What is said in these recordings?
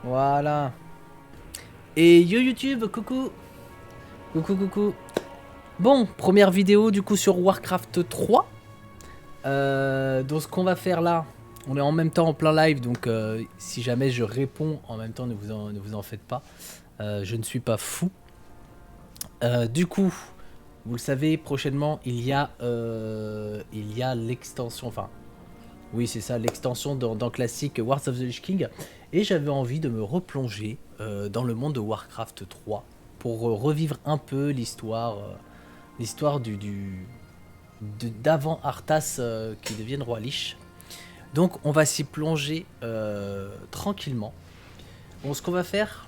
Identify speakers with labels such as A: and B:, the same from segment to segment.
A: Voilà. Et yo YouTube, coucou. Coucou, coucou. Bon, première vidéo du coup sur Warcraft 3. Donc ce qu'on va faire là, on est en même temps en plein live, donc si jamais je réponds en même temps, ne vous en faites pas. Je ne suis pas fou. Du coup, vous le savez, prochainement, il y a l'extension, enfin, oui c'est ça, l'extension dans Classic Wars of the Lich King. Et j'avais envie de me replonger dans le monde de Warcraft 3 pour revivre un peu l'histoire d'avant Arthas qui devienne roi Lich. Donc on va s'y plonger tranquillement. Bon, ce qu'on va faire,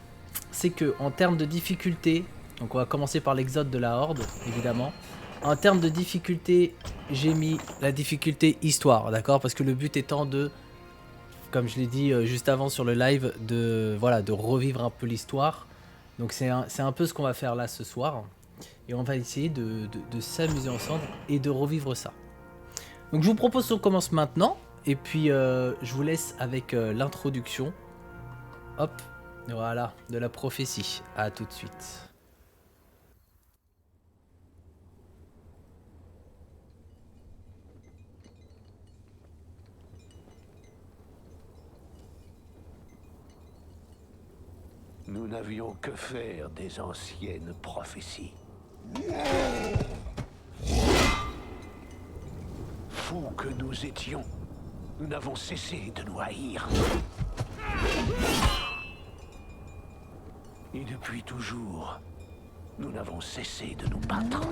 A: c'est que en termes de difficulté, donc on va commencer par l'exode de la Horde, évidemment. En termes de difficulté, j'ai mis la difficulté histoire, d'accord? Parce que le but étant de, comme je l'ai dit juste avant sur le live, de revivre un peu l'histoire. Donc c'est un peu ce qu'on va faire là ce soir. Et on va essayer de s'amuser ensemble et de revivre ça. Donc je vous propose qu'on commence maintenant. Et puis je vous laisse avec l'introduction. Hop, voilà, de la prophétie. À tout de suite.
B: Nous n'avions que faire des anciennes prophéties. Fous que nous étions, nous n'avons cessé de nous haïr. Et depuis toujours, nous n'avons cessé de nous battre.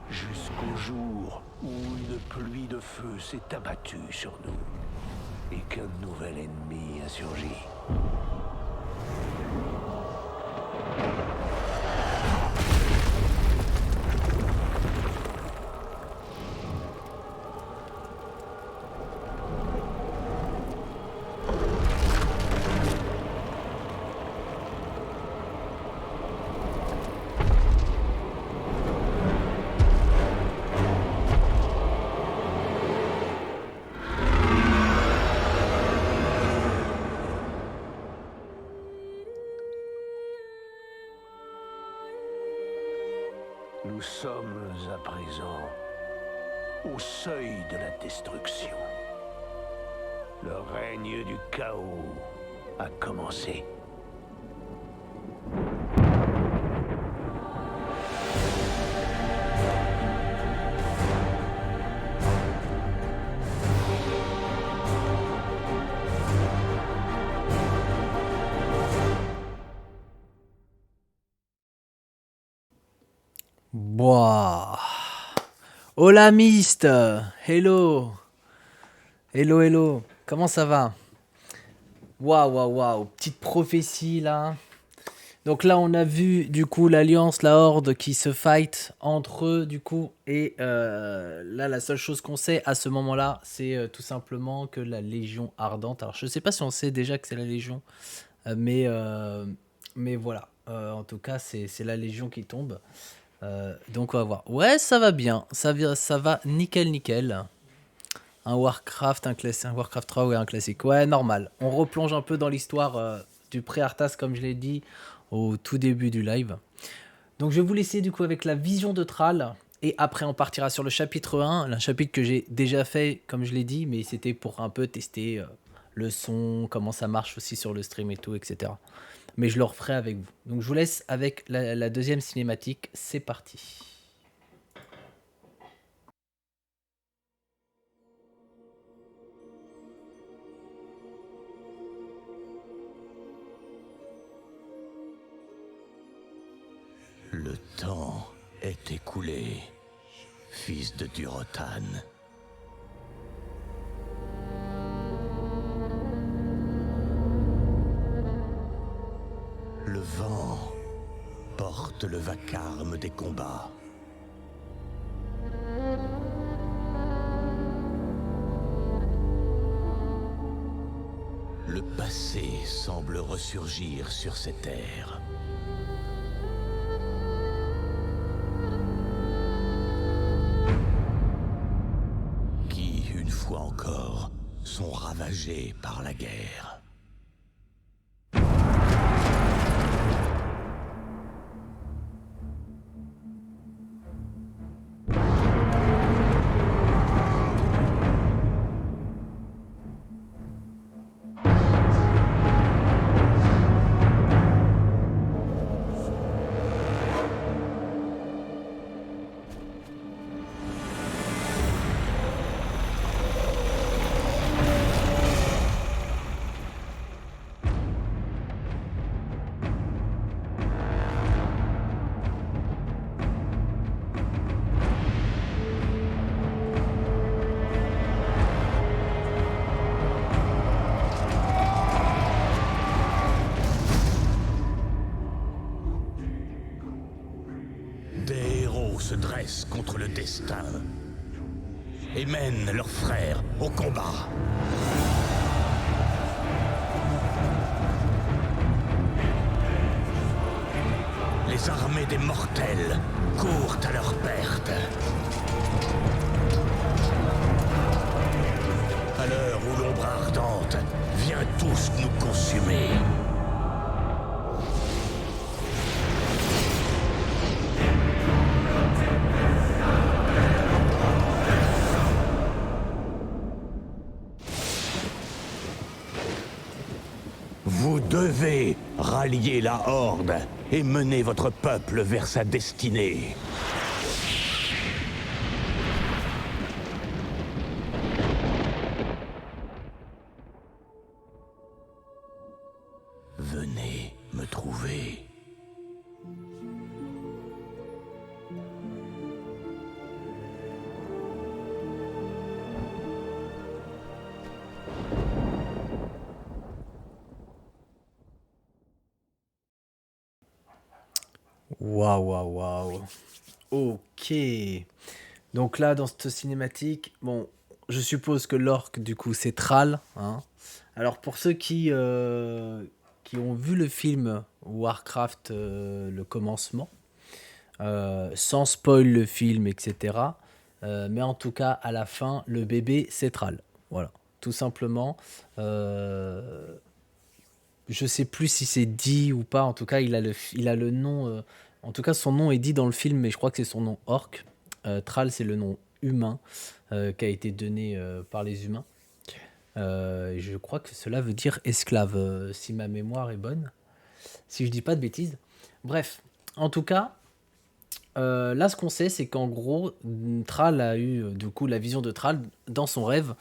B: Jusqu'au jour où une pluie de feu s'est abattue sur nous et qu'un nouvel ennemi a surgi. Nous sommes à présent au seuil de la destruction. Le règne du chaos a commencé.
A: Boah. Hola Mist. Hello. Hello, hello. Comment ça va? Waouh, waouh, waouh. Petite prophétie là. Donc là, on a vu du coup l'Alliance, la Horde qui se fight entre eux du coup. Et là, la seule chose qu'on sait à ce moment-là, c'est tout simplement que la Légion Ardente. Alors, je sais pas si on sait déjà que c'est la Légion, mais voilà. En tout cas, c'est la Légion qui tombe. Donc on va voir. Ouais, ça va bien. Ça va nickel, nickel. Un Warcraft, un Warcraft 3 ou un classique. Ouais, normal. On replonge un peu dans l'histoire du pré-Arthas, comme je l'ai dit au tout début du live. Donc je vais vous laisser du coup avec la vision de Thrall. Et après, on partira sur le chapitre 1. Un chapitre que j'ai déjà fait, comme je l'ai dit, mais c'était pour un peu tester le son, comment ça marche aussi sur le stream et tout, etc. Mais je le referai avec vous. Donc je vous laisse avec la deuxième cinématique. C'est parti.
C: Le temps est écoulé, fils de Durotan. vent porte le vacarme des combats. Le passé semble ressurgir sur ces terres. Qui, une fois encore, sont ravagés par la guerre. Des héros se dressent contre le destin et mènent leurs frères au combat. Les armées des mortels courent à leur perte. À l'heure où l'ombre ardente vient tous nous consumer. Vous devez rallier la Horde et mener votre peuple vers sa destinée. Venez me trouver.
A: Waouh, waouh, waouh. Ok. Donc là, dans cette cinématique, bon, je suppose que l'orque, du coup, c'est Thrall, hein. Alors, pour ceux qui ont vu le film Warcraft, le commencement, sans spoil le film, etc. Mais en tout cas, à la fin, le bébé, c'est Thrall. Voilà, tout simplement. Je sais plus si c'est dit ou pas. En tout cas, il a le nom. En tout cas, son nom est dit dans le film, mais je crois que c'est son nom orc. Thrall, c'est le nom humain qui a été donné par les humains. Et je crois que cela veut dire esclave, si ma mémoire est bonne. Si je dis pas de bêtises. Bref, en tout cas, là, ce qu'on sait, c'est qu'en gros, Thrall a eu du coup la vision de Thrall dans son rêve.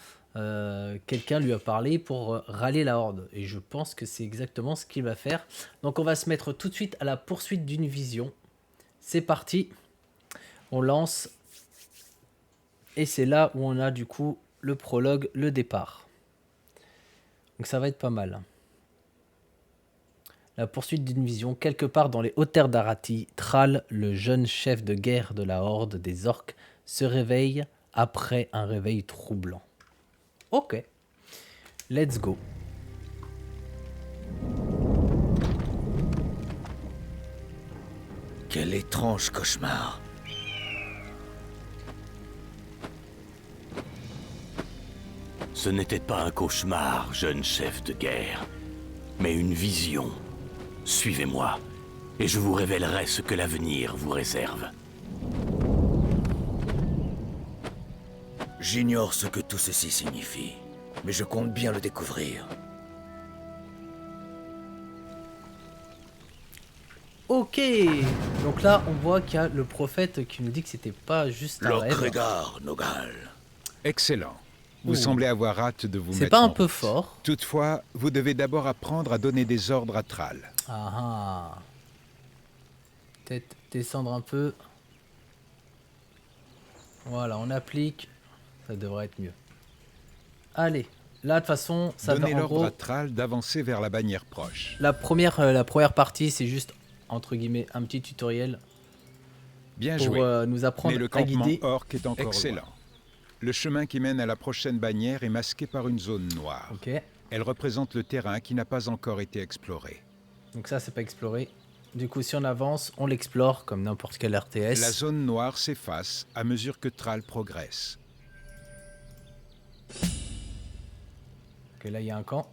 A: Quelqu'un lui a parlé pour rallier la Horde. Et je pense que c'est exactement ce qu'il va faire. Donc, on va se mettre tout de suite à la poursuite d'une vision. C'est parti. On lance. Et c'est là où on a du coup le prologue, le départ. Donc, ça va être pas mal. La poursuite d'une vision, quelque part dans les hautes terres d'Arathi, Thrall, le jeune chef de guerre de la Horde des Orques, se réveille après un réveil troublant. Ok, let's go.
C: Quel étrange cauchemar. Ce n'était pas un cauchemar, jeune chef de guerre, mais une vision. Suivez-moi, et je vous révélerai ce que l'avenir vous réserve.
D: J'ignore ce que tout ceci signifie, mais je compte bien le découvrir.
A: Ok, donc là on voit qu'il y a le prophète qui nous dit que c'était pas juste un rêve.
D: Lokregar, Nogal.
E: Excellent. Vous
A: Ouh.
E: semblez avoir hâte de vous
A: C'est
E: mettre
A: pas un
E: en
A: peu
E: route.
A: fort?
E: Toutefois, vous devez d'abord apprendre à donner des ordres à Thrall.
A: Ah ah. Peut-être descendre un peu. Voilà, on applique. Ça devrait être mieux. Allez, Là, de toute façon, ça va
E: Donnez
A: en
E: l'ordre
A: gros...
E: à Thrall d'avancer vers la bannière proche.
A: La première partie, c'est juste, entre guillemets, un petit tutoriel
E: Bien
A: pour
E: joué.
A: nous apprendre
E: Mais le
A: à
E: campement
A: guider.
E: orc est encore excellent. Loin. Le chemin qui mène à la prochaine bannière est masqué par une zone noire.
A: Ok,
E: Elle représente le terrain qui n'a pas encore été exploré.
A: donc ça, c'est pas exploré. Du coup, si on avance, on l'explore comme n'importe quel RTS.
E: La zone noire s'efface à mesure que Thrall progresse.
A: Ok, là, il y a un camp.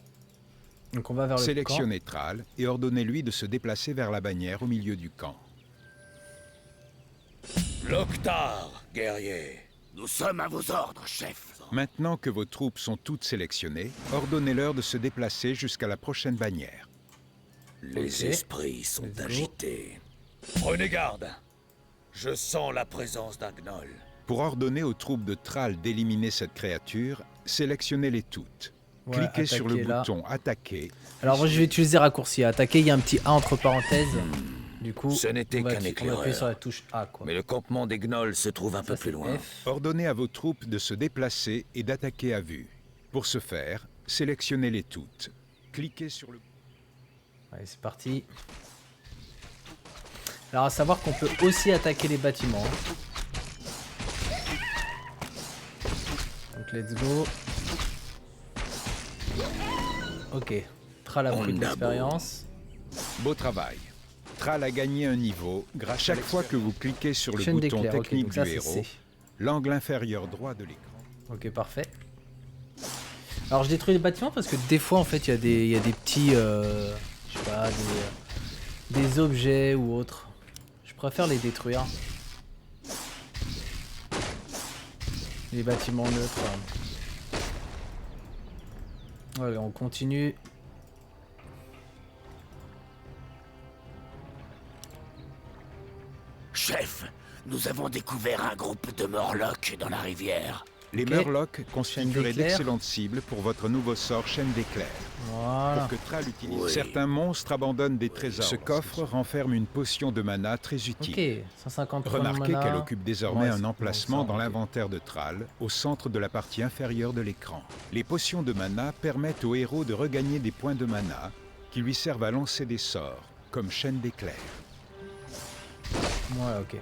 A: Donc on va vers le camp.
E: Sélectionnez Thrall et ordonnez-lui de se déplacer vers la bannière au milieu du camp.
D: Lok'tar, guerrier.
C: Nous sommes à vos ordres, chef.
E: Maintenant que vos troupes sont toutes sélectionnées, ordonnez-leur de se déplacer jusqu'à la prochaine bannière.
D: Les
A: Ok.
D: esprits sont
A: Let's go.
D: agités. Prenez garde. Je sens la présence d'un gnoll.
E: Pour ordonner aux troupes de Thrall d'éliminer cette créature, sélectionnez-les toutes.
A: Ouais,
E: Cliquez sur le
A: attaquer là.
E: bouton Attaquer.
A: Alors moi, je vais utiliser raccourci. Attaquer, il y a un petit A entre parenthèses. Du coup,
D: Ce n'était
A: on va
D: qu'un
A: on va
D: éclaireur.
A: appuyer sur la touche A, quoi.
D: Mais le campement des gnolls se trouve un
A: Ça,
D: peu plus
A: c'est
D: loin.
A: F.
E: Ordonnez à vos troupes de se déplacer et d'attaquer à vue. Pour ce faire, sélectionnez-les toutes. Cliquez sur le...
A: Allez, c'est parti. Alors, à savoir qu'on peut aussi attaquer les bâtiments. Donc, let's go. Ok. Thrall a pris de l'expérience.
E: Beau travail. Thrall a gagné un niveau grâce à chaque fois que vous cliquez sur le
A: Chaîne
E: bouton
A: d'éclair. Ok,
E: technique
A: donc ça,
E: du
A: c'est
E: héros,
A: C.
E: l'angle inférieur droit de l'écran.
A: Ok, parfait. Alors, je détruis les bâtiments parce que des fois, en fait, il y a des petits... je sais pas, des objets ou autres. Je préfère les détruire. Les bâtiments neutres. Allez, on continue.
C: Chef, nous avons découvert un groupe de Morlocks dans la rivière.
E: Les
A: Ok.
E: Murlocs constitueraient
A: d'éclair.
E: d'excellentes cibles pour votre nouveau sort Chaîne d'éclair.
A: Voilà.
E: Pour que Thrall utilise.
C: Oui.
E: Certains monstres abandonnent des trésors. Ce coffre renferme une potion de mana très utile.
A: Ok, 150 points de
E: Remarquez
A: mana.
E: qu'elle occupe désormais
A: Ouais,
E: un
A: c'est
E: emplacement
A: bon, ça,
E: dans
A: ok.
E: l'inventaire de Thrall, au centre de la partie inférieure de l'écran. Les potions de mana permettent au héros de regagner des points de mana qui lui servent à lancer des sorts, comme Chaîne d'éclair.
A: Ouais, ok.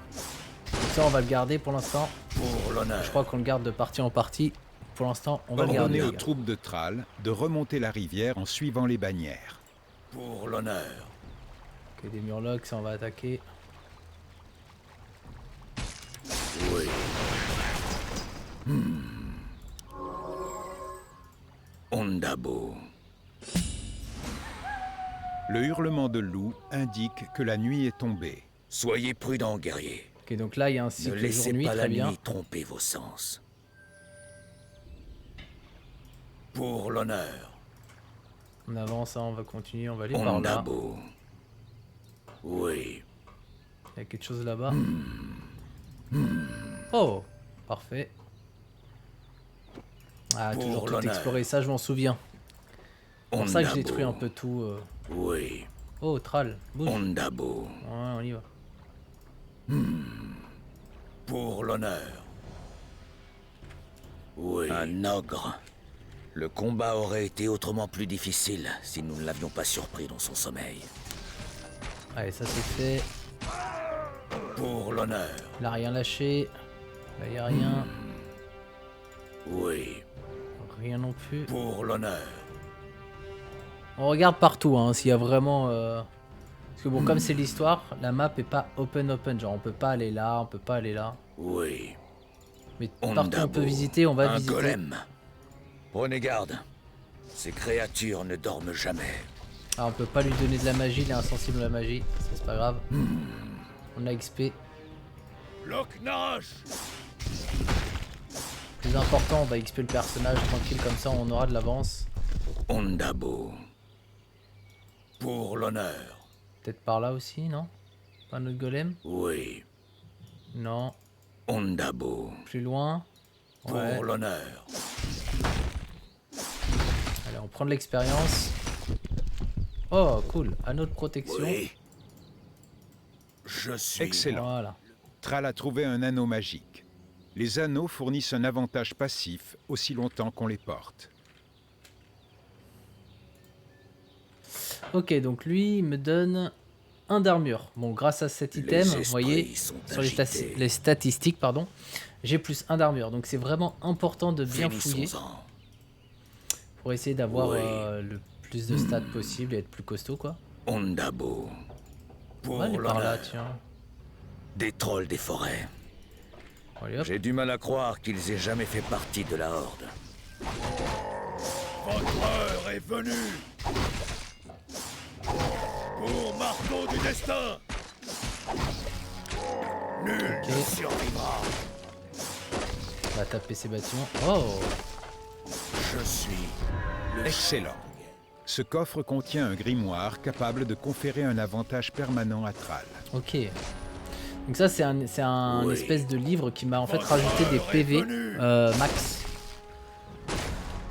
A: Ça, on va le garder pour l'instant.
D: Pour l'honneur.
A: Je crois qu'on le garde de partie en partie. Pour l'instant, on va le garder.
E: Ordonnez aux
A: les gars.
E: troupes de Thrall de remonter la rivière en suivant les bannières.
D: Pour l'honneur.
A: Ok, des murlocs, ça, on va attaquer.
D: Oui. Ondabo.
E: Le hurlement de loup indique que la nuit est tombée.
D: Soyez prudents, guerrier.
A: Ok, donc là, il y a un
D: Ne
A: cycle
D: laissez
A: jour-nuit,
D: pas
A: très
D: la
A: bien.
D: nuit tromper vos sens. Pour l'honneur.
A: On avance, hein, on va continuer, on va aller par là.
D: Ondabo. Oui.
A: Il y a quelque chose là-bas. Oh, parfait. Ah,
D: Pour
A: toujours tout
D: l'honneur.
A: explorer, ça je m'en souviens. C'est pour ça que je détruis un peu tout.
D: Oui.
A: Oh, Thrall, bouge. Ouais,
D: Ondabo.
A: on y va.
D: Pour l'honneur. Oui. Un ogre. Le combat aurait été autrement plus difficile si nous ne l'avions pas surpris dans son sommeil.
A: Allez, ça c'est fait.
D: Pour l'honneur.
A: Il a rien lâché. Là, il y a rien.
D: Oui.
A: Rien non plus.
D: Pour l'honneur.
A: On regarde partout, hein, s'il y a vraiment... Parce que bon, comme c'est l'histoire, la map est pas open. Genre, on peut pas aller là, on peut pas aller là.
D: Oui.
A: Mais partout on peut
D: Ondabo.
A: visiter, on va
D: Un
A: visiter.
D: golem. Prenez garde. Ces créatures ne dorment jamais.
A: Ah, on peut pas lui donner de la magie, il est insensible à la magie. Ça, c'est pas grave. On a XP.
D: Loch-Nash.
A: Plus important, on va XP le personnage tranquille, comme ça on aura de l'avance.
D: Ondabo. Pour l'honneur.
A: Peut-être par là aussi, non? Pas un autre golem?
D: Oui.
A: Non.
D: Ondabo.
A: Plus loin? Ouais.
D: Pour l'honneur.
A: Allez, on prend de l'expérience. Oh, cool. Anneau de protection.
D: Oui. Je suis...
E: Excellent.
A: Voilà.
E: Thrall a trouvé un anneau magique. Les anneaux fournissent un avantage passif aussi longtemps qu'on les porte.
A: Ok, donc lui, il me donne 1 d'armure. Bon, grâce à cet item, vous voyez, sur les statistiques, pardon, j'ai plus 1 d'armure. Donc c'est vraiment important de bien fouiller pour essayer d'avoir le plus de stats possible et être plus costaud, quoi.
D: Ondabo.
A: On
D: Pour
A: va aller par là,
D: l'honneur
A: tiens.
D: des trolls des forêts.
A: Allez, hop.
D: J'ai du mal à croire qu'ils aient jamais fait partie de la Horde.
F: Votre heure est venue. Pour marteau du destin. Nul ne survivra.
A: On va taper ces bâtiments. Oh,
F: Je suis
E: Excellent. Ce coffre contient un grimoire capable de conférer un avantage permanent à Thrall.
A: ok. Donc ça, c'est un
D: Oui.
A: espèce de livre qui m'a en fait rajouté des PV max.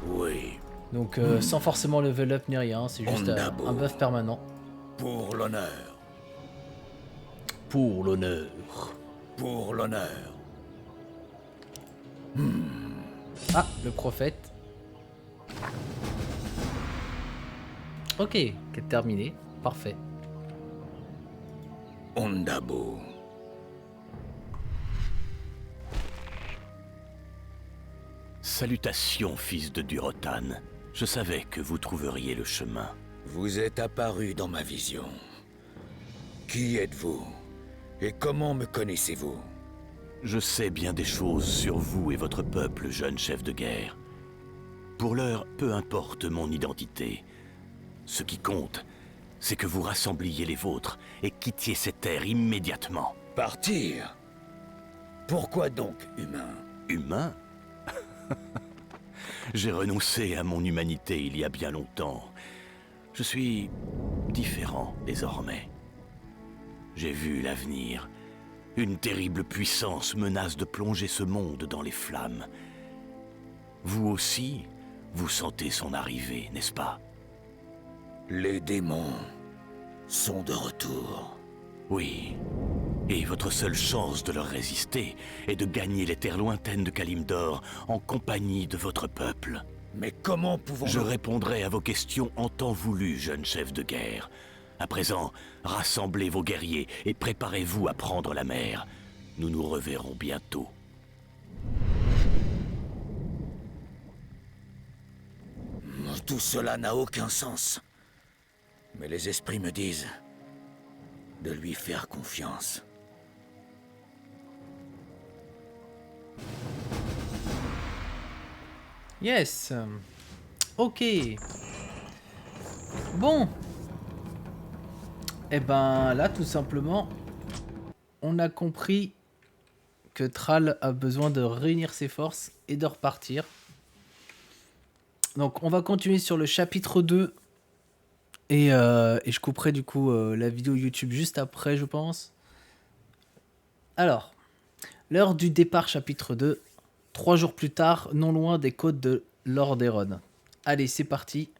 D: Oui,
A: Donc sans forcément level up ni rien, c'est juste un buff permanent.
D: pour l'honneur.
A: Pour l'honneur.
D: Pour l'honneur.
A: Ah, le prophète. Ok, quête terminée. Parfait.
D: Ondabo.
C: Salutations, fils de Durotan. Je savais que vous trouveriez le chemin.
D: Vous êtes apparu dans ma vision. Qui êtes-vous? Et comment me connaissez-vous?
C: Je sais bien des choses sur vous et votre peuple, jeune chef de guerre. Pour l'heure, peu importe mon identité. Ce qui compte, c'est que vous rassembliez les vôtres et quittiez cette terre immédiatement.
D: Partir? Pourquoi donc, humain?
C: Humain? J'ai renoncé à mon humanité il y a bien longtemps. Je suis différent désormais. J'ai vu l'avenir. Une terrible puissance menace de plonger ce monde dans les flammes. Vous aussi, vous sentez son arrivée, n'est-ce pas?
D: Les démons sont de retour.
C: Oui. Et votre seule chance de leur résister est de gagner les terres lointaines de Kalimdor en compagnie de votre peuple.
D: Mais comment pouvons-nous...
C: Je répondrai à vos questions en temps voulu, jeune chef de guerre. À présent, rassemblez vos guerriers et préparez-vous à prendre la mer. Nous nous reverrons bientôt.
D: Tout cela n'a aucun sens. Mais les esprits me disent de lui faire confiance.
A: Yes. Ok. Bon. Et ben là, tout simplement, on a compris que Thrall a besoin de réunir ses forces et de repartir. Donc on va continuer sur le chapitre 2. Et je couperai du coup la vidéo YouTube juste après, je pense. Alors, l'heure du départ, chapitre 2. 3 jours plus tard, non loin des côtes de Lordaeron. Allez, c'est parti.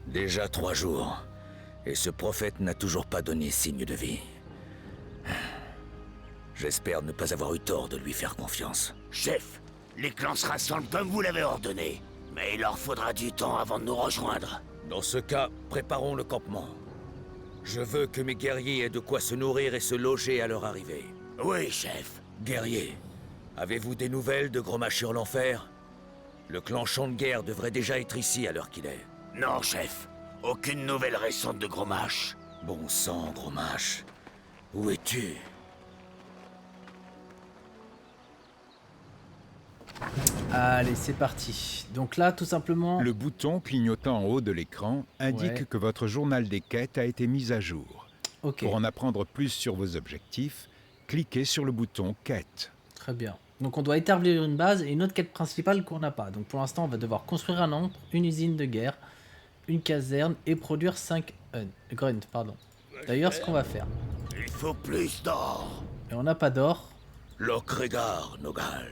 D: Déjà 3 jours. Et ce prophète n'a toujours pas donné signe de vie. J'espère ne pas avoir eu tort de lui faire confiance.
F: Chef, les clans se rassemblent comme vous l'avez ordonné. Mais il leur faudra du temps avant de nous rejoindre.
D: Dans ce cas, préparons le campement. Je veux que mes guerriers aient de quoi se nourrir et se loger à leur arrivée.
F: Oui, chef.
D: Guerriers, avez-vous des nouvelles de Gromachur l'Enfer? Le clan Champ de Guerre devrait déjà être ici à l'heure qu'il est.
F: Non, chef. Aucune nouvelle récente de Grommash.
D: Bon sang, Grommash. Où es-tu?
A: Allez, c'est parti. Donc là, tout simplement...
E: Le bouton clignotant en haut de l'écran indique
A: Ouais.
E: que votre journal des quêtes a été mis à jour.
A: Ok,
E: Pour en apprendre plus sur vos objectifs, cliquez sur le bouton Quête.
A: très bien. Donc on doit établir une base et une autre quête principale qu'on n'a pas. Donc pour l'instant, on va devoir construire un ancre, une usine de guerre, une caserne et produire 5 grunt, pardon. D'ailleurs, ce qu'on va faire.
F: Il faut plus d'or.
A: Et on n'a pas d'or,
D: Lokregar, Nogal.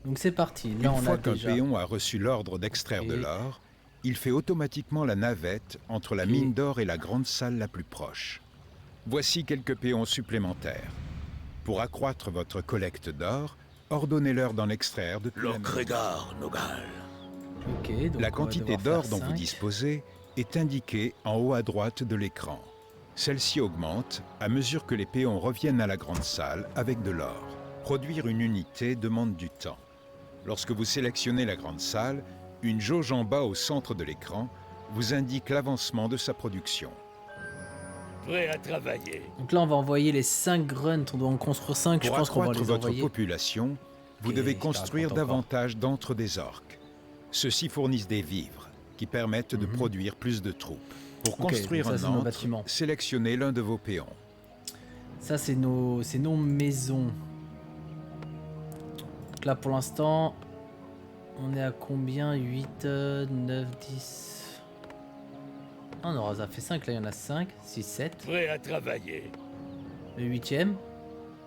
A: donc c'est parti. Là,
E: Une
A: on a
E: fois qu'un
A: déjà...
E: péon a reçu l'ordre d'extraire de
A: Et-
E: l'or, il fait automatiquement la navette entre la mine d'or et la grande salle la plus proche. Voici quelques péons supplémentaires. Pour accroître votre collecte d'or, ordonnez-leur d'en extraire depuis la mine.
D: Lokregar, Nogal.
A: Ok, donc
E: La
A: on va
E: quantité
A: devoir
E: d'or
A: faire
E: dont vous
A: 5.
E: disposez est indiquée en haut à droite de l'écran. Celle-ci augmente à mesure que les péons reviennent à la grande salle avec de l'or. Produire une unité demande du temps. Lorsque vous sélectionnez la grande salle, une jauge en bas au centre de l'écran vous indique l'avancement de sa production.
F: Prêt à travailler.
A: Donc là, on va envoyer les 5 grunts. On doit en construire 5. Je
E: Pour
A: pense qu'on va
E: accroître
A: les
E: votre
A: envoyer.
E: population, vous
A: Et
E: devez
A: je
E: construire
A: te raconte
E: davantage d'antres des orques. Ceux-ci fournissent des vivres qui permettent de produire plus de troupes. Pour
A: Ok,
E: construire
A: donc ça,
E: un
A: c'est nos
E: antre,
A: bâtiments.
E: sélectionnez l'un de vos péons.
A: Ça, c'est nos maisons. Donc là, pour l'instant, on est à combien? 8, 9, 10. Ah non, ça fait 5. Là, il y en a 5, 6, 7.
F: Prêt à travailler.
A: Le 8e.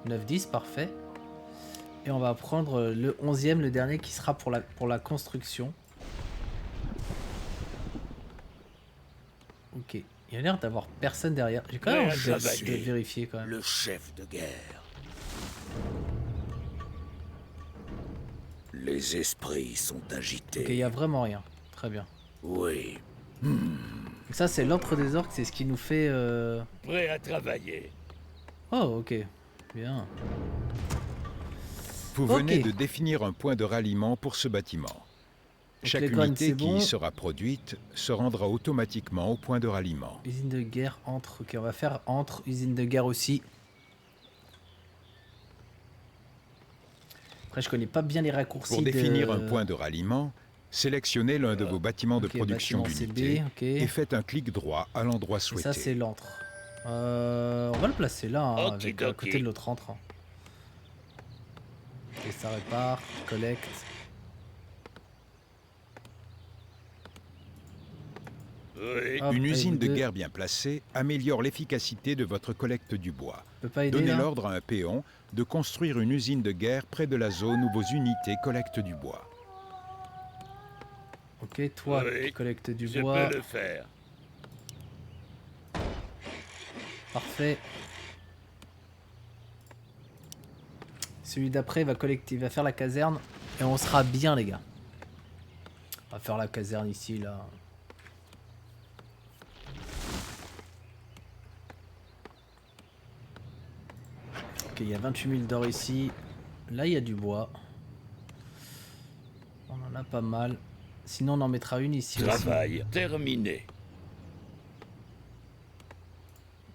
A: 9, 10, parfait. Et on va prendre le 11e, le dernier, qui sera pour la construction. Ok. Il y a l'air d'avoir personne derrière. J'ai quand même envie de vérifier quand même.
D: Le chef de guerre. Les esprits sont agités.
A: Ok, il y a vraiment rien. Très bien.
D: Oui.
A: Donc ça, c'est l'antre des orques, c'est ce qui nous fait...
F: Prêt à travailler.
A: Oh, ok. Bien.
E: Vous
A: Ok.
E: venez de définir un point de ralliement pour ce bâtiment. Chaque
A: les grunts,
E: unité
A: c'est
E: qui
A: bon.
E: y sera produite se rendra automatiquement au point de ralliement.
A: Usine de guerre, entre. Ok, on va faire entre. Usine de guerre aussi. Après, je connais pas bien les raccourcis
E: Pour définir
A: de...
E: un point de ralliement, sélectionnez l'un de vos bâtiments de
A: ok,
E: production
A: bâtiment
E: d'unité
A: CB, ok.
E: et faites un clic droit à l'endroit
A: Et
E: souhaité.
A: ça, c'est l'antre. On va le placer là, hein, avec, à
F: Okidoki.
A: côté de l'autre antre. Hein. Et ça répare, collecte.
F: Oui.
A: Hop,
E: Une
A: allez,
E: usine
A: vous
E: de
A: deux.
E: guerre bien placée améliore l'efficacité de votre collecte du bois.
A: Je peux pas aider
E: Donnez
A: là.
E: l'ordre à un péon de construire une usine de guerre près de la zone où vos unités collectent du bois.
A: Ok, toi,
F: Oui,
A: tu collectes du
F: Je
A: bois.
F: peux le faire.
A: Parfait. Celui d'après va collecter, il va faire la caserne et on sera bien les gars. On va faire la caserne ici là. Ok, il y a 28 000 d'or ici. Là il y a du bois. On en a pas mal. Sinon on en mettra une ici aussi.
F: Travail terminé.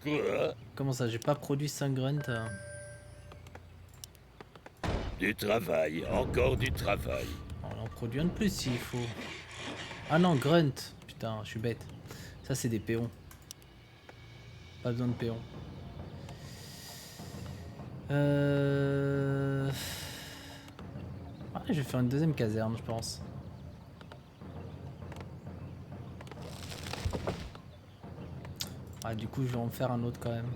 F: Quoi?
A: Comment ça, j'ai pas produit 5 grunts
F: Du travail, encore du travail.
A: On en produit un de plus s'il faut. Ah non, grunt. Putain, je suis bête. Ça, c'est des péons. Pas besoin de péons. Ah, je vais faire une deuxième caserne, je pense. Ah, du coup, je vais en faire un autre quand même.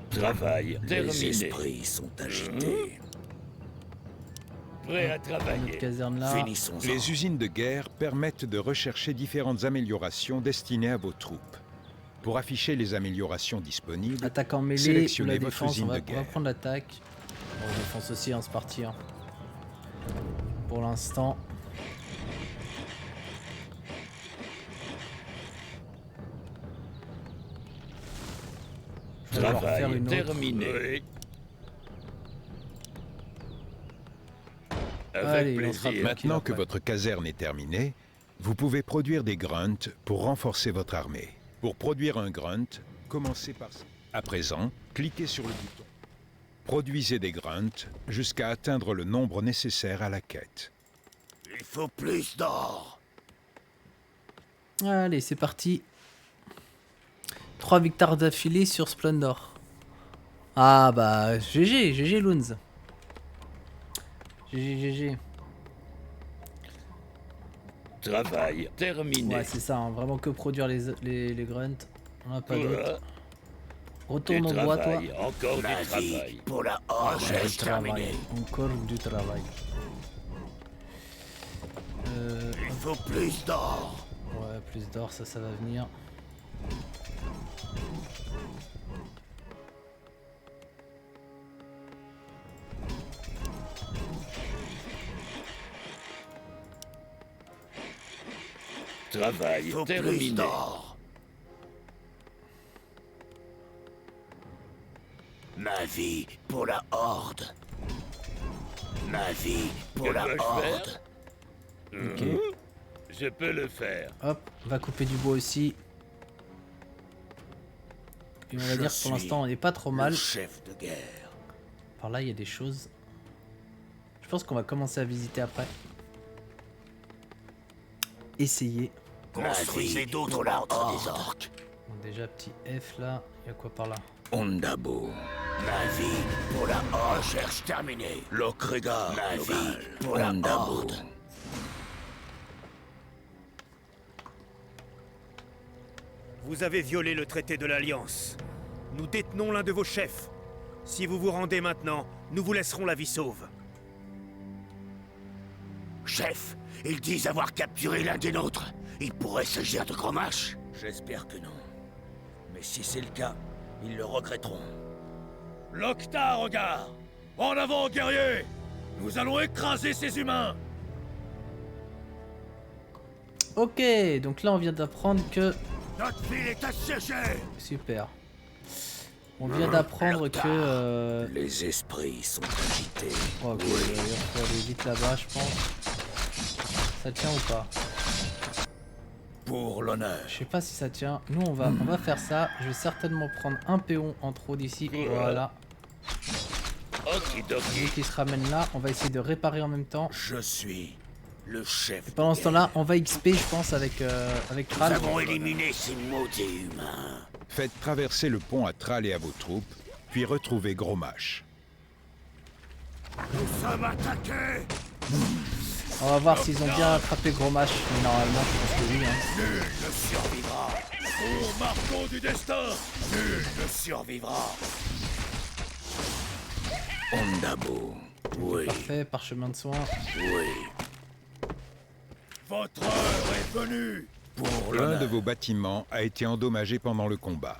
F: Travail
D: Les
F: terminé.
D: esprits sont agités.
F: Prêt à
A: Une autre
F: travailler.
A: caserne là.
D: Finissons-en.
E: Les usines de guerre permettent de rechercher différentes améliorations destinées à vos troupes. Pour afficher les améliorations disponibles,
A: Attaque en mêlée ou
E: sélectionnez
A: la
E: votre
A: défense,
E: usine
A: on va
E: de guerre.
A: prendre l'attaque. Bon, défense aussi, hein, c'est parti. Hein. Pour l'instant. Je vais devoir faire
F: Travail
A: une autre.
F: terminé. Oui. Avec
A: Allez, il lancera
F: plaisir.
A: pas.
E: maintenant que
A: Ouais.
E: votre caserne est terminée, vous pouvez produire des grunts pour renforcer votre armée. Pour produire un grunt, commencez par... À présent, cliquez sur le bouton. Produisez des grunts jusqu'à atteindre le nombre nécessaire à la quête.
F: Il faut plus d'or.
A: Allez, c'est parti. 3 victoires d'affilée sur Splendor. Ah bah, GG, GG Loons. GG, GG.
F: Travail terminé.
A: Ouais, c'est ça, hein, vraiment que produire les grunts. On n'a pas
F: Quoi?
A: d'autre.
F: Du
A: Retourne au bois, toi.
F: travail, encore du
D: Ma vie
F: travail.
D: pour la horde
A: Du
D: est
A: travail.
D: terminée.
A: Encore du travail.
F: Il faut plus d'or.
A: Ouais, plus d'or, ça va venir.
C: travail
F: Il faut plus
C: terminé.
F: d'or. Ma vie pour la Horde. Ma vie pour
C: Que
F: la
C: dois-je
F: Horde.
A: Ok.
C: Je peux le faire.
A: Hop, on va couper du bois aussi. Et on va
D: Je
A: dire que
D: suis
A: pour l'instant on n'est pas trop mal.
D: Le chef de guerre.
A: Par là il y a des choses. Je pense qu'on va commencer à visiter après. Essayer.
F: Ma vie
D: d'autres
F: pour la
D: ordres
F: Horde.
D: des orques.
A: Bon, déjà petit F là. Il y a quoi par là?
D: Ondabo.
F: Ma vie pour la Horde. Recherche terminée.
D: Lokregar.
F: Ma
D: Logal.
F: vie pour la
D: Ondabo.
F: Horde.
G: Vous avez violé le traité de l'Alliance. Nous détenons l'un de vos chefs. Si vous vous rendez maintenant, nous vous laisserons la vie sauve.
F: Chef, ils disent avoir capturé l'un des nôtres. Il pourrait s'agir de Gromache.
D: J'espère que non. Mais si c'est le cas, ils le regretteront.
H: Locta, regarde! En avant, guerriers! Nous allons écraser ces humains!
A: Ok, donc là on vient d'apprendre que...
F: Notre ville est assiégée.
A: Super. On vient d'apprendre que...
D: Les esprits sont agités.
A: Ok, il faut aller vite là-bas je pense. Ça tient ou pas?
D: Pour l'honneur.
A: Je sais pas si ça tient. Nous on va faire ça. Je vais certainement prendre un péon en trop d'ici. Voilà.
C: Okidoki.
A: Lui qui se ramène là. On va essayer de réparer en même temps.
D: Je suis le chef.
A: Et pendant ce temps-là, on va XP je pense avec
F: Nous
A: Thrall.
F: avons éliminé ces maudits humains.
E: Faites traverser le pont à Thrall et à vos troupes, puis retrouvez Gromache.
F: Nous sommes attaqués.
A: On va voir s'ils ont bien attrapé Gromache. Mais normalement je pense que oui. Hein.
F: Nul ne survivra.
H: Au marteau du destin!
F: Nul ne survivra.
D: Ondabo. Oui,
A: Parfait, parchemin de soin.
D: oui.
H: Votre heure est venue!
D: Pour
E: L'un
D: l'honneur.
E: de vos bâtiments a été endommagé pendant le combat.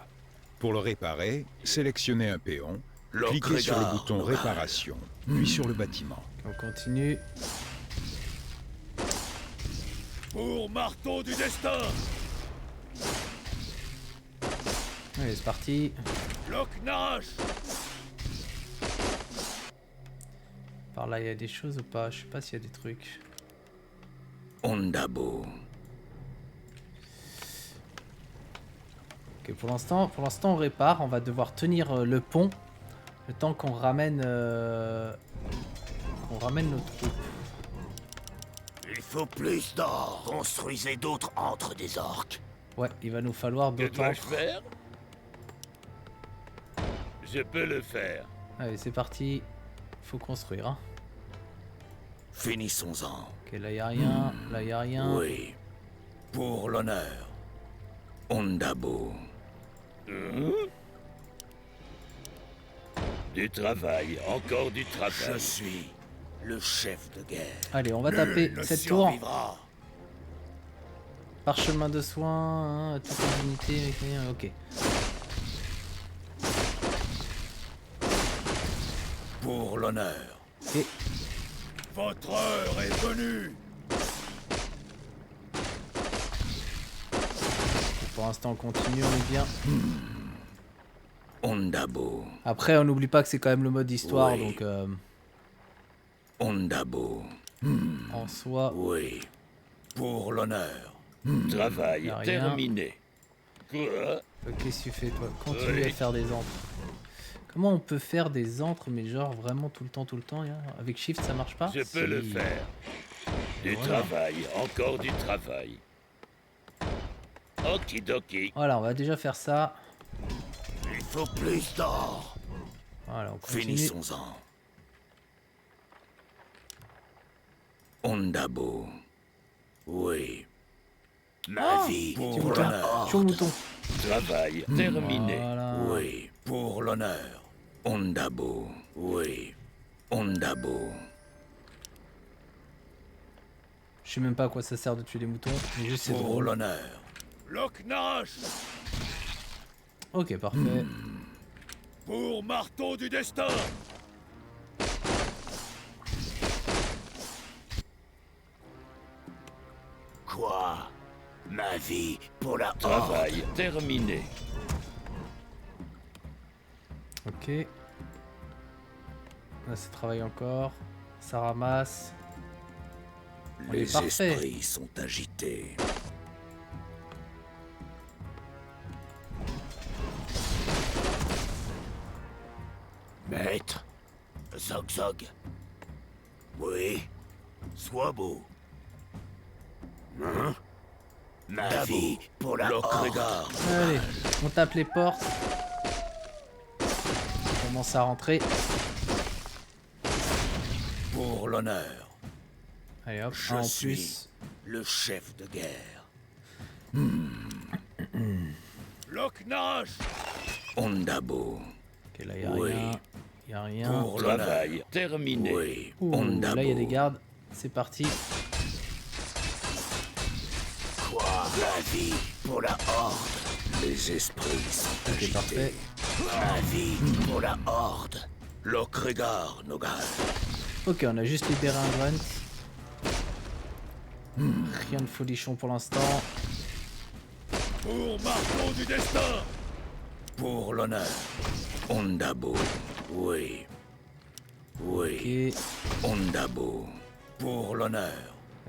E: Pour le réparer, sélectionnez un péon, cliquez sur le bouton
D: Logal.
E: réparation, puis sur le bâtiment.
A: On continue.
H: Pour marteau du destin!
A: Allez, c'est parti.
H: Loknash!
A: Par là, il y a des choses ou pas? Je sais pas s'il y a des trucs.
D: Ondabo.
A: Ok, pour l'instant, on répare. On va devoir tenir le pont le temps qu'on ramène nos troupes.
F: Il faut plus d'or. Construisez d'autres antres des orques.
A: Ouais, il va nous falloir
C: Que
A: d'autres.
C: dois-je faire? Je peux le faire.
A: Allez, c'est parti. Faut construire. Hein.
D: Finissons-en.
A: Ok, là, il y a rien. Là, il y a rien.
D: Oui. Pour l'honneur. Ondabo.
C: Du travail, encore du
D: Je
C: travail.
D: suis le chef de guerre.
A: Allez, on va taper
D: Ne
A: cette tour.
D: survivra.
A: Parchemin de soins, hein, toutes les unités. Ok.
D: Pour l'honneur.
A: Et
H: Votre heure est venue!
A: pour l'instant, on continue, on est bien.
D: Ondabo.
A: Après, on n'oublie pas que c'est quand même le mode histoire,
D: Oui.
A: donc
D: Ondabo.
A: en soi.
D: Oui. Pour l'honneur.
C: Travail
A: Y a rien.
C: terminé. Quoi?
A: Qu'est-ce que tu fais, toi? Continue à
C: Oui.
A: faire des antres. Comment on peut faire des antres, mais genre vraiment tout le temps, hein? Avec Shift, ça marche pas?
C: Je peux le
A: Si.
C: faire. Du
A: Voilà.
C: travail, encore du travail. Okidoki.
A: Voilà, on va déjà faire ça.
F: Il faut plus d'or.
A: Voilà, on continue.
D: Finissons-en. Ondabo. Oui.
F: Ma vie
D: Pour
F: pour la
D: l'honneur.
A: Sur le mouton.
C: Travail terminé.
A: Voilà.
D: Oui. Pour l'honneur. Ondabo. Oui. Ondabo.
A: Je sais même pas à quoi ça sert de tuer des moutons, mais juste c'est
D: Pour
A: drôle.
D: l'honneur.
H: Loknash!
A: Ok, parfait.
H: Pour marteau du destin!
F: Quoi? Ma vie pour la Horde.
H: Travail terminé.
A: Ok. Là, ça travaille encore. Ça ramasse. On est
D: Les
A: parfait.
D: esprits sont agités.
F: Maître. Zog Zog. Oui. Sois beau. Hein? Ma vie pour la Horde.
D: Lokregar,
A: Allez, on tape les portes. On commence à rentrer.
D: pour l'honneur.
A: Allez hop,
D: Je
A: un en
D: suis
A: plus.
D: le chef de guerre.
H: Loknash.
D: Ondabo.
A: Ok, là, y'a
D: Oui.
A: rien. Y'a rien.
D: Pour l'honneur.
H: Travail terminé.
D: Oui.
A: Ouh,
D: Ondabo.
A: là, il y a des gardes. C'est parti.
F: Quoi? Ma vie pour la Horde.
D: Les esprits sont
A: Ok,
D: agités.
A: parfait.
F: Ma vie pour la Horde.
D: Lokregar, Nogal.
A: Ok, on a juste libéré un grunt. Rien de folichon pour l'instant.
H: Pour marteau du destin.
D: Pour l'honneur. Ondabo. Oui. Oui.
A: Ok.
D: Ondabo. Pour l'honneur.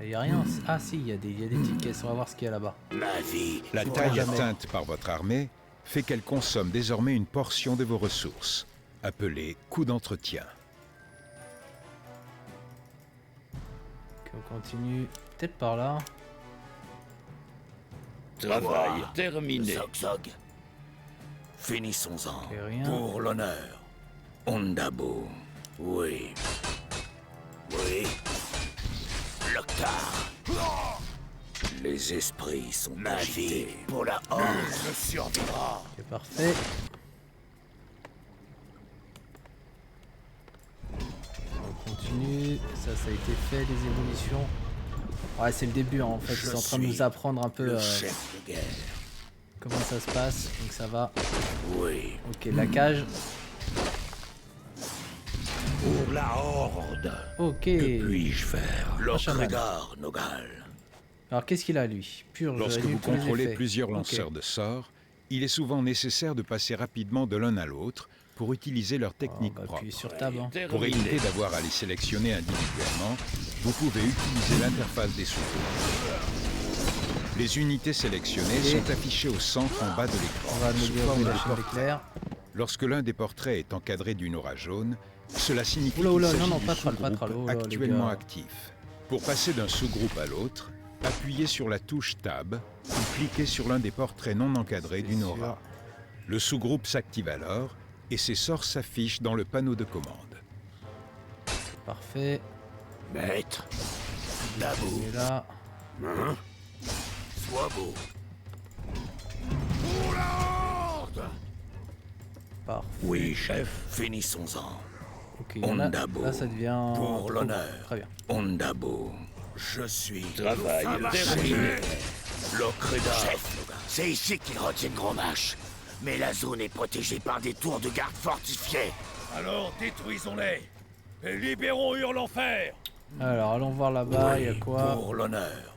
A: Il y a rien. Ah si, il y a des petites caisses. On va voir ce qu'il y a là-bas.
F: Ma vie
E: La
F: pour
E: taille
A: jamais.
E: atteinte par votre armée fait qu'elle consomme désormais une portion de vos ressources, appelée coût d'entretien.
A: Ok, on continue. Peut-être par là.
H: Travail terminé.
F: Zog Zog.
D: Finissons-en.
A: Et rien.
D: Pour l'honneur. Ondabo. Oui.
F: Oui. Loktar.
D: Les esprits sont
F: Ma vie
D: agités.
F: pour la Horde.
H: Je survivra.
A: Ok, parfait. On continue. Ça a été fait, les évolutions. Ouais, c'est le début hein, en fait.
D: Je
A: C'est en train de
D: suis
A: nous apprendre un peu
D: Le chef de guerre.
A: comment ça se passe. Donc ça va.
D: Oui.
A: Ok, la cage.
B: Pour la Horde.
A: Ok.
B: Que puis-je faire?
D: Lokregar, Nogal.
A: Alors qu'est-ce qu'il a lui? Purge.
E: Lorsque
A: annule
E: vous
A: tous les
E: contrôlez
A: effets.
E: plusieurs
A: Ok.
E: lanceurs de sorts, il est souvent nécessaire de passer rapidement de l'un à l'autre pour utiliser leur technique
A: On va
E: propre.
A: appuyer sur tab. Hein.
E: Pour éviter
H: Terminé.
E: d'avoir à les sélectionner individuellement, vous pouvez utiliser l'interface des sous-groupes. Les unités sélectionnées
A: Et-
E: sont affichées au centre en bas de
A: On
E: l'écran,
A: va
E: sous
A: améliorer
E: forme
A: la
E: de
A: chaîne
E: portraits.
A: d'éclair.
E: Lorsque l'un des portraits est encadré d'une aura jaune, cela signifie
A: Oula, oula,
E: qu'il
A: non,
E: s'agit
A: non,
E: du
A: pas troll, pas
E: sous-groupe
A: troll. Oh là, les
E: actuellement
A: gars.
E: actif. Pour passer d'un sous-groupe à l'autre, appuyez sur la touche Tab ou cliquez sur l'un des portraits non encadrés
A: C'est
E: d'une
A: sûr.
E: aura. Le sous-groupe s'active alors et ses sorts s'affichent dans le panneau de commande.
A: Parfait.
F: Maître. Dabo.
A: Et là.
F: Hein? Sois beau.
H: Pour la Horde.
A: Parfait.
B: Oui, chef.
D: Finissons-en.
A: Ok, il y en a-
D: Ondabo.
A: là ça devient.
D: Pour
A: trop
D: l'honneur.
A: bon. Très bien.
D: Ondabo. Je suis
H: Travail terminé.
D: Lokregar.
F: Chef, c'est ici qu'ils retiennent Grommash. Mais la zone est protégée par des tours de garde fortifiées.
H: Alors détruisons-les. Et libérons Hurlenfer.
A: Alors allons voir là-bas. Il y a quoi?
D: Pour l'honneur.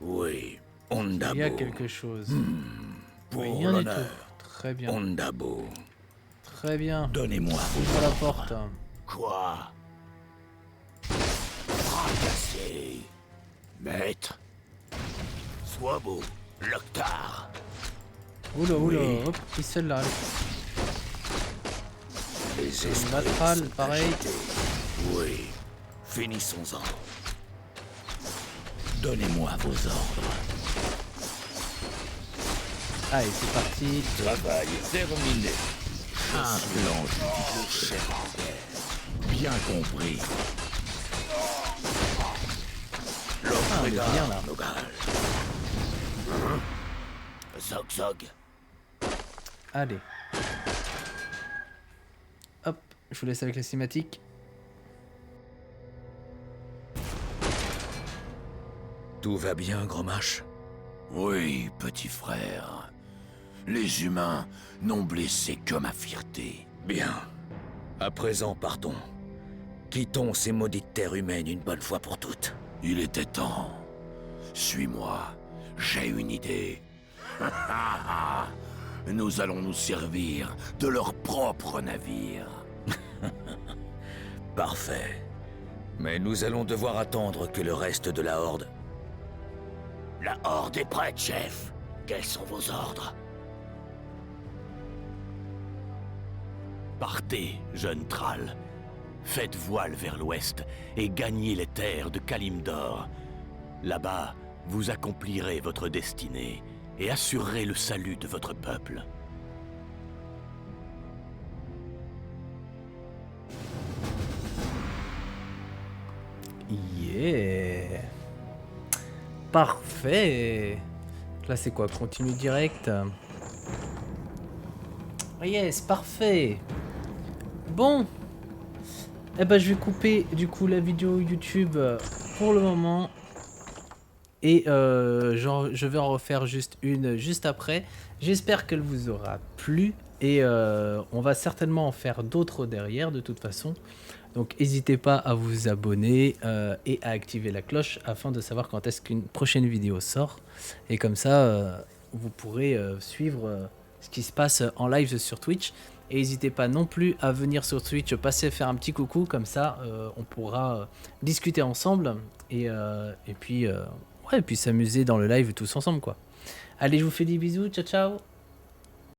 D: Oui.
A: Il
D: Ondabo.
A: y a quelque chose.
D: Pour
A: Rien du tout.
D: l'honneur.
A: Très bien.
D: Ondabo.
A: Très bien.
B: Donnez-moi
A: Ouvre la porte.
F: Quoi? Fracassé. Maître. Sois beau. Loktar.
A: Oula, oula. Hop, qui celle-là? allez.
D: Les
A: Une
D: esprits
A: latrale,
D: sont
A: pareil.
D: agités. Oui. Finissons-en.
B: Donnez-moi vos ordres.
A: Allez, c'est parti.
H: Travail terminé.
B: Un planche. Bien compris.
A: Ah, on est bien là.
D: Nogal.
F: Zog Zog.
A: Allez. Hop, je vous laisse avec la cinématique.
D: Tout va bien, Grommash?
B: Oui, petit frère. Les humains n'ont blessé que ma fierté.
D: Bien. À présent, partons. Quittons ces maudites terres humaines une bonne fois pour toutes.
B: Il était temps. Suis-moi.
F: J'ai une idée. Nous allons nous servir de leur propre navire.
D: Parfait. Mais nous allons devoir attendre que le reste de la Horde...
F: La Horde est prête, chef. Quels sont vos ordres?
C: Partez, jeune Thrall. Faites voile vers l'ouest et gagnez les terres de Kalimdor. Là-bas, vous accomplirez votre destinée et assurerez le salut de votre peuple.
A: Yeah. Parfait. Là c'est quoi? Continue direct. Yes, parfait. Bon. Eh ben je vais couper du coup la vidéo YouTube pour le moment. Et je vais en refaire juste une juste après. J'espère qu'elle vous aura plu. Et on va certainement en faire d'autres derrière de toute façon. Donc n'hésitez pas à vous abonner et à activer la cloche afin de savoir quand est-ce qu'une prochaine vidéo sort. Et comme ça, vous pourrez suivre ce qui se passe en live sur Twitch. Et n'hésitez pas non plus à venir sur Twitch, passer faire un petit coucou. Comme ça, on pourra discuter ensemble et puis s'amuser dans le live tous ensemble, quoi. Allez, je vous fais des bisous. Ciao, ciao.